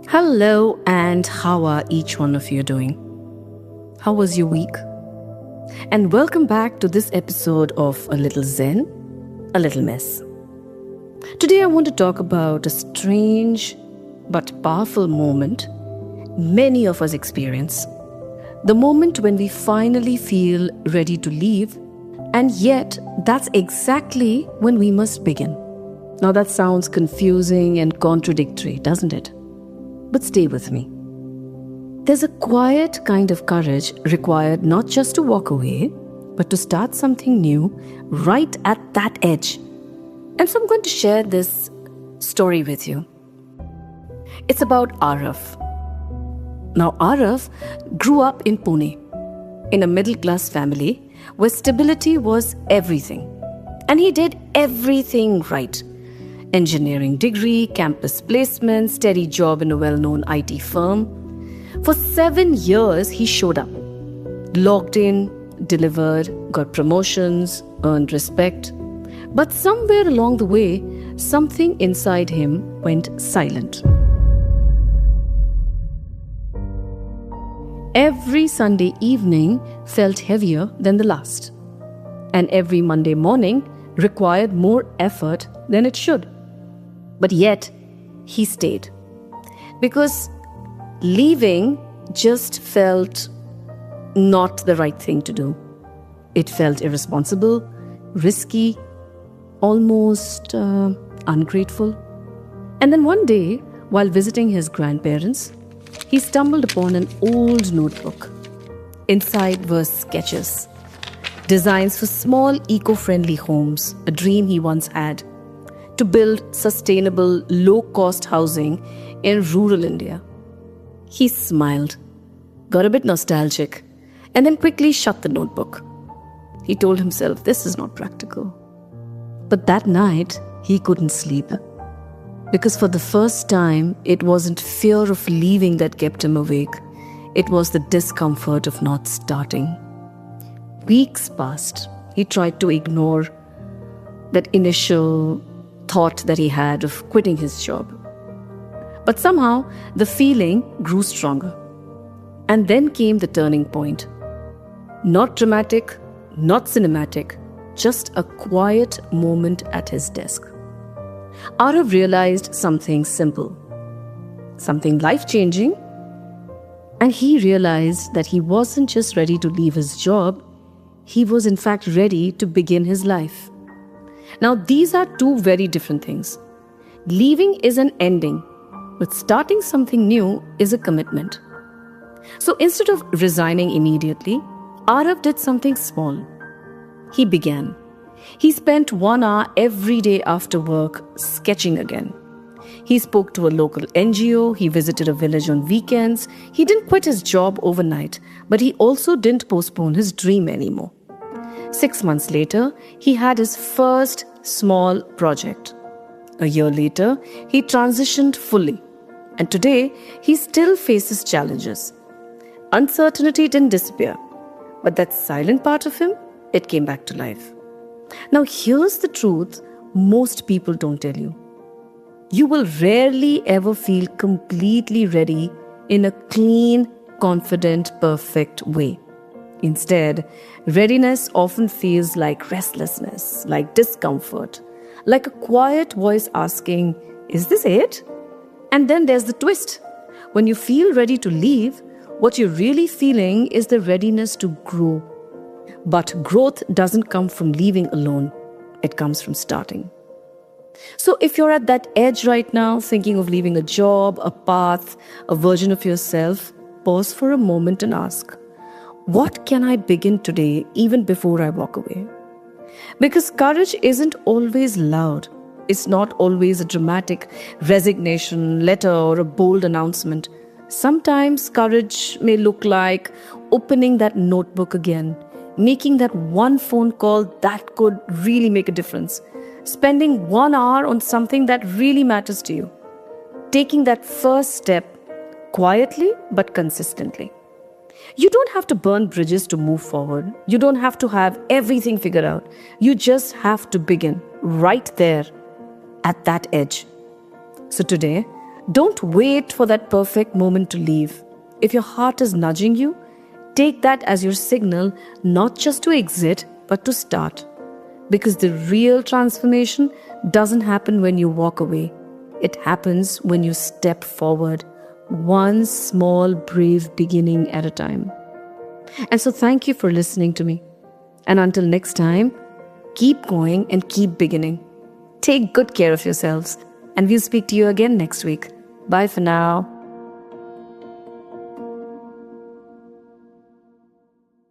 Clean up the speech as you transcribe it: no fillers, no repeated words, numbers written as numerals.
Hello, and how are each one of you doing? How was your week? And welcome back to this episode of A Little Zen, A Little Mess. Today I want to talk about a strange but powerful moment many of us experience. The moment when we finally feel ready to leave, and yet that's exactly when we must begin. Now that sounds confusing and contradictory, doesn't it? But stay with me. There's a quiet kind of courage required not just to walk away, but to start something new right at that edge. And so I'm going to share this story with you. It's about Aarav. Now, Aarav grew up in Pune, in a middle-class family where stability was everything. And he did everything right. Engineering degree, campus placement, steady job in a well-known IT firm. For 7 years, he showed up. Logged in, delivered, got promotions, earned respect. But somewhere along the way, something inside him went silent. Every Sunday evening felt heavier than the last. And every Monday morning required more effort than it should. But yet, he stayed. Because leaving just felt not the right thing to do. It felt irresponsible, risky, almost ungrateful. And then one day, while visiting his grandparents, he stumbled upon an old notebook. Inside were sketches, designs for small eco-friendly homes, a dream he once had, to build sustainable, low-cost housing in rural India. He smiled, got a bit nostalgic, and then quickly shut the notebook. He told himself, this is not practical. But that night, he couldn't sleep. Because for the first time, it wasn't fear of leaving that kept him awake. It was the discomfort of not starting. Weeks passed. He tried to ignore that initial thought that he had of quitting his job. But somehow, the feeling grew stronger. And then came the turning point. Not dramatic, not cinematic, just a quiet moment at his desk. Aarav realized something simple, something life-changing, and he realized that he wasn't just ready to leave his job, he was in fact ready to begin his life. Now, these are two very different things. Leaving is an ending, but starting something new is a commitment. So instead of resigning immediately, Aarav did something small. He began. He spent 1 hour every day after work sketching again. He spoke to a local NGO, he visited a village on weekends. He didn't quit his job overnight, but he also didn't postpone his dream anymore. 6 months later, he had his first small project. A year later, he transitioned fully. And today, he still faces challenges. Uncertainty didn't disappear, but that silent part of him, it came back to life. Now, here's the truth most people don't tell you. You will rarely ever feel completely ready in a clean, confident, perfect way. Instead, readiness often feels like restlessness, like discomfort, like a quiet voice asking, is this it? And then there's the twist. When you feel ready to leave, what you're really feeling is the readiness to grow. But growth doesn't come from leaving alone. It comes from starting. So if you're at that edge right now, thinking of leaving a job, a path, a version of yourself, pause for a moment and ask, what can I begin today even before I walk away? Because courage isn't always loud. It's not always a dramatic resignation letter or a bold announcement. Sometimes courage may look like opening that notebook again, making that one phone call that could really make a difference, spending 1 hour on something that really matters to you, taking that first step quietly but consistently. You don't have to burn bridges to move forward. You don't have to have everything figured out. You just have to begin right there at that edge. So today, Don't wait for that perfect moment to leave. If your heart is nudging you, take that as your signal not just to exit, but to start. Because the real transformation doesn't happen when you walk away. It happens when you step forward, one small, brave beginning at a time. And so thank you for listening to me. And until next time, keep going and keep beginning. Take good care of yourselves, and we'll speak to you again next week. Bye for now.